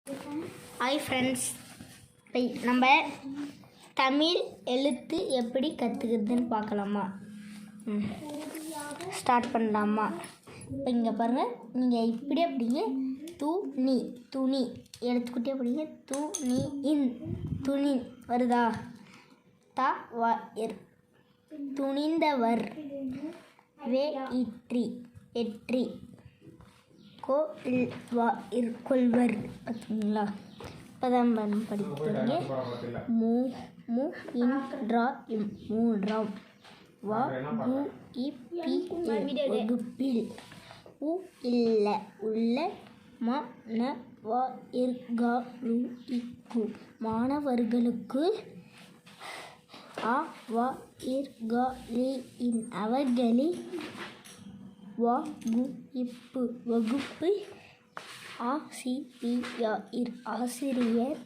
Hi friends, இப்போ நம்ம தமிழ் எழுத்து எப்படி கற்றுக்கிறதுன்னு பார்க்கலாமா? ஸ்டார்ட் பண்ணலாமா? இப்போ இங்கே பாருங்கள், நீங்கள் இப்படி அப்படிங்க துணி துணி எழுத்துக்கிட்டே அப்படிங்க துணி இன் துணி வருதா? த வ எர் துணிந்தவர், வே இற்றி வெற்றி, கோ இல் வா இர் கொள்வர். பார்த்தீங்களா? இப்போ தான் படிக்கிறீங்க. மூ மு இன் ட்ரா இம் மூன்றாம், வா கு இப்பி வகுப்பில், உ இல்ல உள்ள, ம ந வ இர் க லு இக்கு மாணவர்களுக்கு, அ வ இர் க லி இன் அவர்களில், வ கு இப்பு வகுப்பு, ஆ சி பி யா இர் ஆசிரியர்,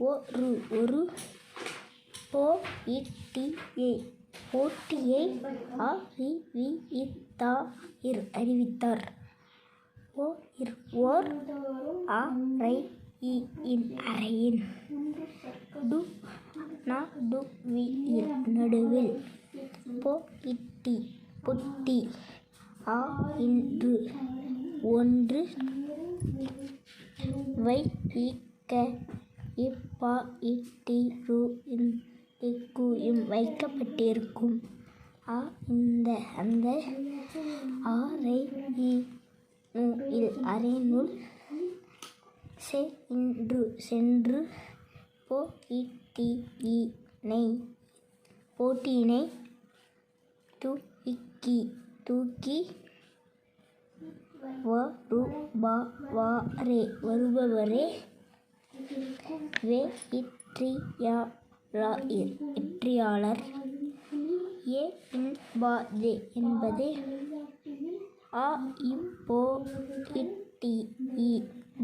ஒ ரு ஒரு, போ இட்டி ஏ போட்டியை, அ ரி வி இத் தா இர் அறிவித்தார், ஓ இர் ஓர், அ ரை இ இன் அறையின், டு ந டு வி இர் நடுவில், பொ இட்டி பொட்டி, ஆ இன்று ஒன்று, வை இக்க இப்பா இட்டி ரு இன் இக்கு இம் வைக்கப்பட்டிருக்கும், ஆ இந்த அந்த, ஆ ரை இ நு இல் அறையினுள், செ இன்று சென்று, பொ இட்டி இ நெய் போட்டியினை, து இக்கி தூக்கி, வ ரு ப வா ரே வருபவரே, வே இற்றி யா லா இர் வெற்றியாளர், ஏ இன் பா ஜே என்பது, ஆ இப் போ இட்டி இ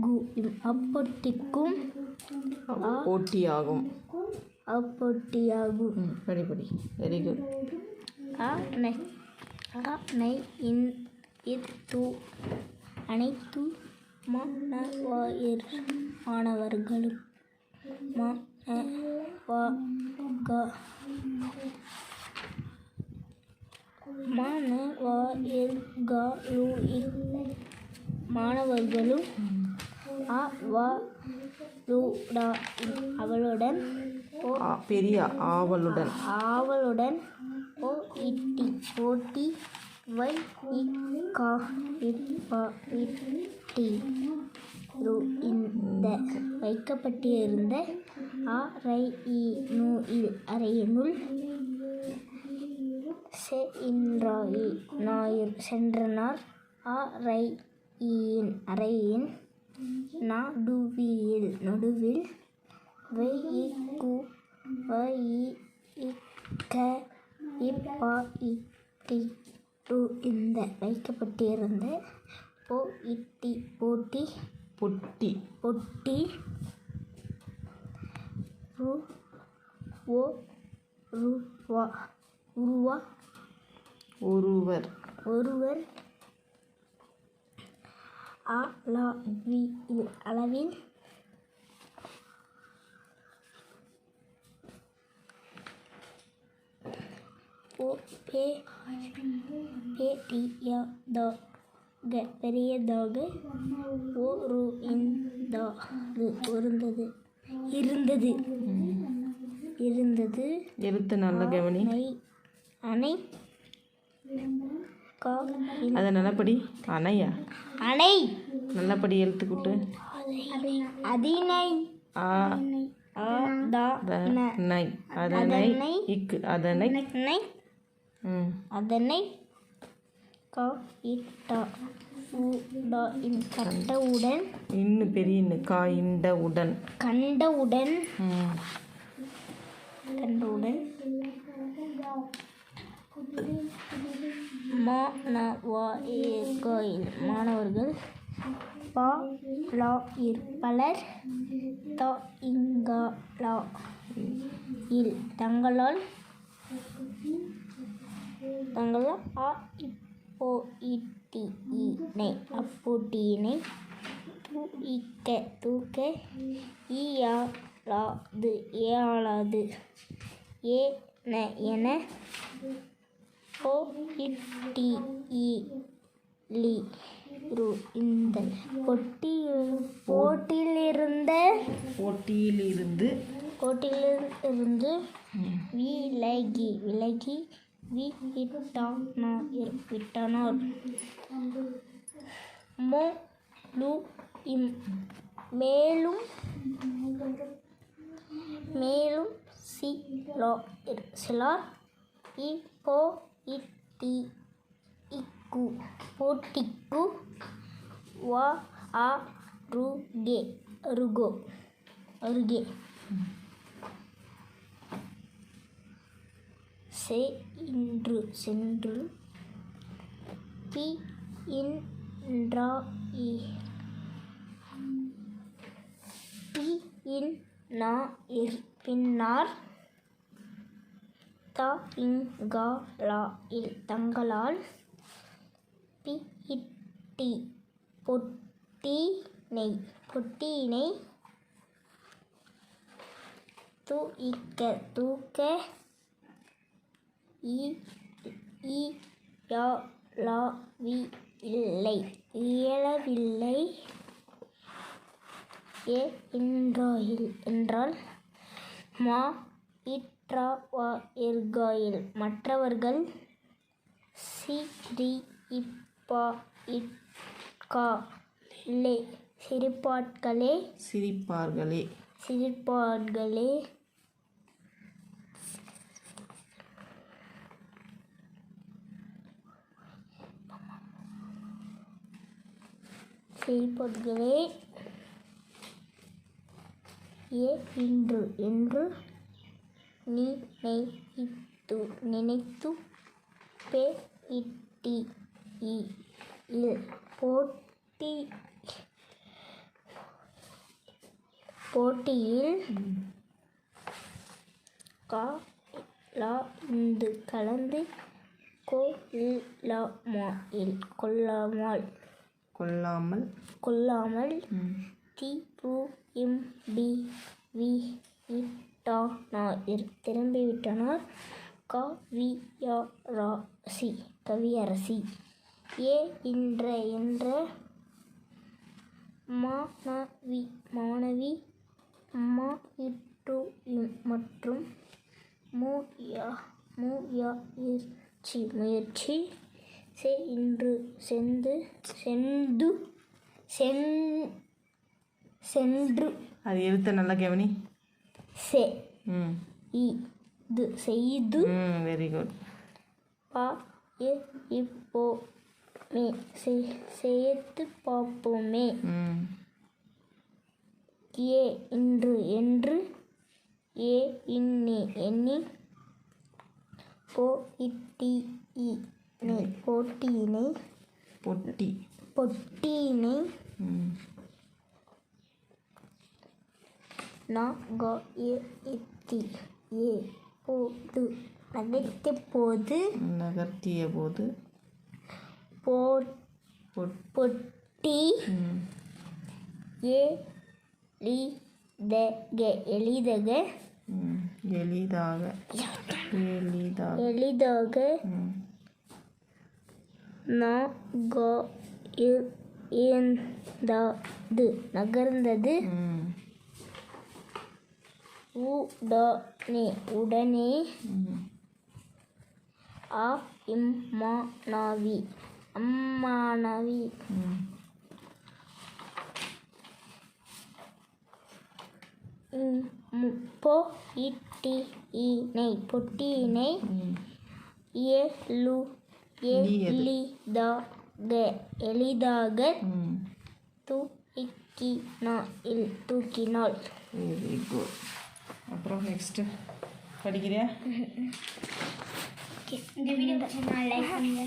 கு இம் அப்பொட்டிக்கும், போட்டியாகும் அப்பொட்டியாகும். படி வெரி குட். அ நை இன் இத் து அனைத்து, ம ந வ இர் மாணவர்கள், ம ந வ க ம ந வ இர் க லு இக் மாணவர்களும், அ வ ரு டா அவளுடன், பெரிய ஆவலுடன், ஓ இட்டி போட்டி, வை இக்கா இப்பா இட்டி ரு இந்த வைக்கப்பட்டிருந்த, ஆ ரை இ நு இல் அறையினுள், செ இன்றா இ ஞாயிறு சென்றனர், ஆ ரை இ இன் அறையின், ந டு வி இல் நடுவில், வை இக்கு வ இ இக்க இப்பா இட்டி ரு இந்த வைக்கப்பட்டிருந்த, பொ இட்டி பொட்டி, ரு ஒ ரு வா உருவா ஒருவர், அ லா வி இல் அளவில், ஓ பே டி யா த க பெரியதாக, ஓ ரு இன் த கு இருந்தது. எழுத்து நல்ல கவனி. அணை கா அதை நல்லபடி அணையா அணை நல்லபடி எழுத்து கூட்டு. அதினை, ஆ த நை அதனை இக்கு அதனை அதனை, க இட்ட உ ட இன் கண்டவுடன், இன்னும் பெரிய இன்னு கா இண்ட உடன் கண்டவுடன், ம ந வ இர் க இல் மாணவர்கள், ப லா இர் பலர், த இங்க லா இல் தங்களால், அ இப்போ இட்டி இ நெய் அப்போட்டியினை, தூக்க தூக்க இயலாது இயலாது ஏன என இந்த போட்டியிலிருந்து விலகி விட்டனர். மேலும் சிலர் போட்டிக்கு அருகே சென்று பின்னர் தங்களால் பொட்டியினை தூக்க இயலவில்லை என்றால் மற்றவர்கள் சிரிப்பார்களே. என்று நினைத்து போட்டியில் கலந்து கொள்ளாமல் திரும்பிவிட்டனர். கவியரசி என்ற மாணவி மற்றும் முயற்சி சென்று அது எழுத்த நல்லா கவனி. செய்து வெரி குட். சேர்த்து பார்ப்போமே. என்று எண்ணி பொட்டியினை நகர்த்திய போது பொட்டி எளிதாக நகர்ந்தது. உடனே அம்மானவி பொட்டியினை எளிதாக தூக்கினாள். Very good. அப்புறம் நெக்ஸ்ட்டு படிக்கிறியா? இந்த வீடியோ லைக் பண்ணுங்க.